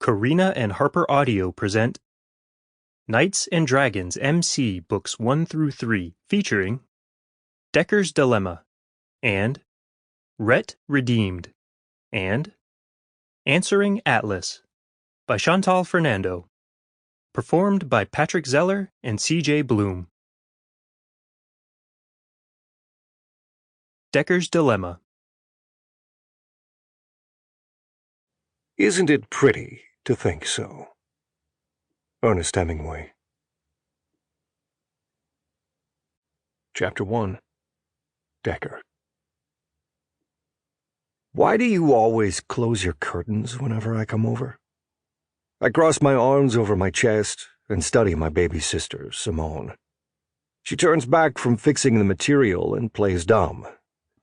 Carina and HarlequinAudio present Knights and Dragons MC Books 1 through 3 featuring Decker's Dilemma and Rhett Redeemed and Answering Atlas by Chantal Fernando. Performed by Patrick Zeller and C.J. Bloom. Decker's Dilemma. Isn't it pretty to think so? Ernest Hemingway. Chapter 1. Decker. Why do you always close your curtains whenever I come over? I cross my arms over my chest and study my baby sister, Simone. She turns back from fixing the material and plays dumb,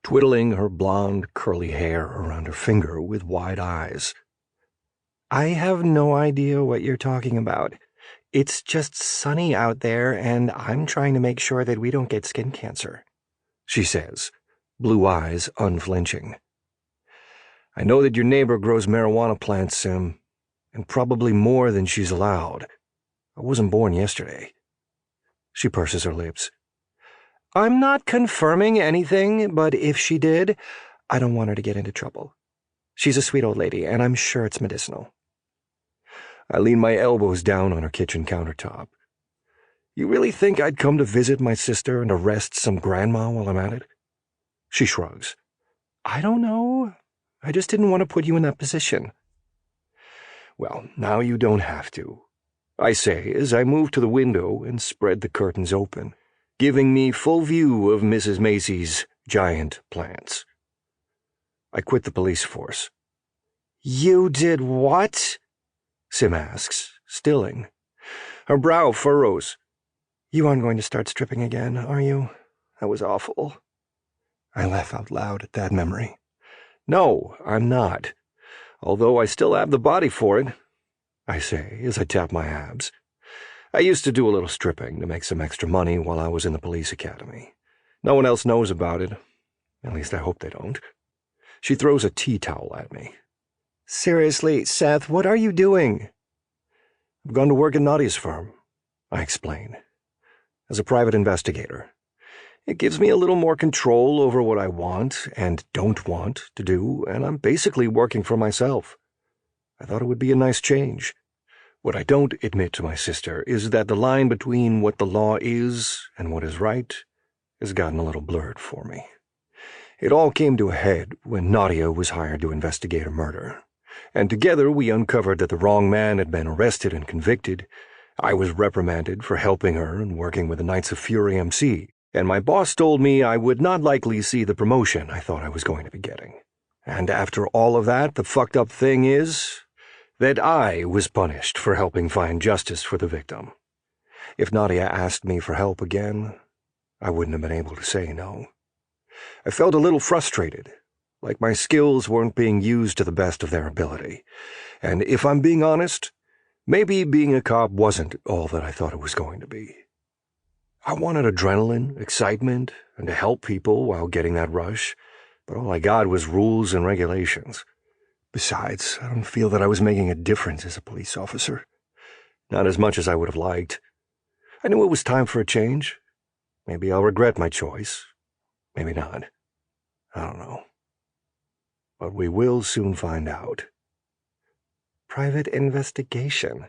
twiddling her blonde, curly hair around her finger with wide eyes. I have no idea what you're talking about. It's just sunny out there, and I'm trying to make sure that we don't get skin cancer, she says, blue eyes unflinching. I know that your neighbor grows marijuana plants, Sim, and probably more than she's allowed. I wasn't born yesterday. She purses her lips. I'm not confirming anything, but if she did, I don't want her to get into trouble. She's a sweet old lady, and I'm sure it's medicinal. I lean my elbows down on her kitchen countertop. You really think I'd come to visit my sister and arrest some grandma while I'm at it? She shrugs. I don't know. I just didn't want to put you in that position. Well, now you don't have to, I say as I move to the window and spread the curtains open, giving me full view of Mrs. Macy's giant plants. I quit the police force. You did what? Sim asks, stilling. Her brow furrows. You aren't going to start stripping again, are you? That was awful. I laugh out loud at that memory. No, I'm not. Although I still have the body for it, I say as I tap my abs. I used to do a little stripping to make some extra money while I was in the police academy. No one else knows about it. At least I hope they don't. She throws a tea towel at me. Seriously, Seth, what are you doing? I've gone to work at Nadia's firm, I explain, as a private investigator. It gives me a little more control over what I want and don't want to do, and I'm basically working for myself. I thought it would be a nice change. What I don't admit to my sister is that the line between what the law is and what is right has gotten a little blurred for me. It all came to a head when Nadia was hired to investigate a murder, and together we uncovered that the wrong man had been arrested and convicted. I was reprimanded for helping her and working with the Knights of Fury MC, and my boss told me I would not likely see the promotion I thought I was going to be getting. And after all of that, the fucked up thing is that I was punished for helping find justice for the victim. If Nadia asked me for help again, I wouldn't have been able to say no. I felt a little frustrated, like my skills weren't being used to the best of their ability. And if I'm being honest, maybe being a cop wasn't all that I thought it was going to be. I wanted adrenaline, excitement, and to help people while getting that rush, but all I got was rules and regulations. Besides, I don't feel that I was making a difference as a police officer. Not as much as I would have liked. I knew it was time for a change. Maybe I'll regret my choice. Maybe not. I don't know. But we will soon find out. Private investigation.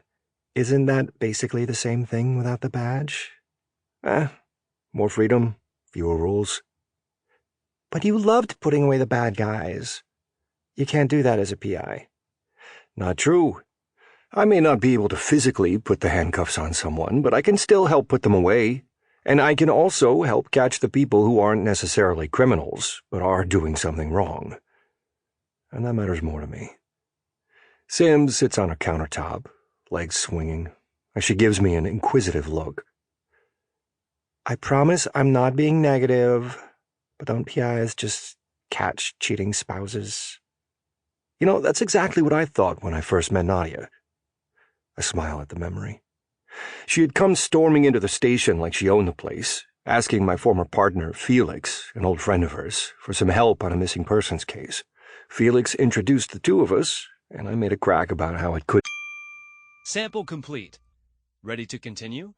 Isn't that basically the same thing without the badge? More freedom, fewer rules. But you loved putting away the bad guys. You can't do that as a PI. Not true. I may not be able to physically put the handcuffs on someone, but I can still help put them away. And I can also help catch the people who aren't necessarily criminals, but are doing something wrong. And that matters more to me. Sim sits on her countertop, legs swinging, as she gives me an inquisitive look. I promise I'm not being negative, but don't PIs just catch cheating spouses? You know, that's exactly what I thought when I first met Nadia. I smile at the memory. She had come storming into the station like she owned the place, asking my former partner, Felix, an old friend of hers, for some help on a missing persons case. Felix introduced the two of us, and I made a crack about how it could. Sample complete. Ready to continue?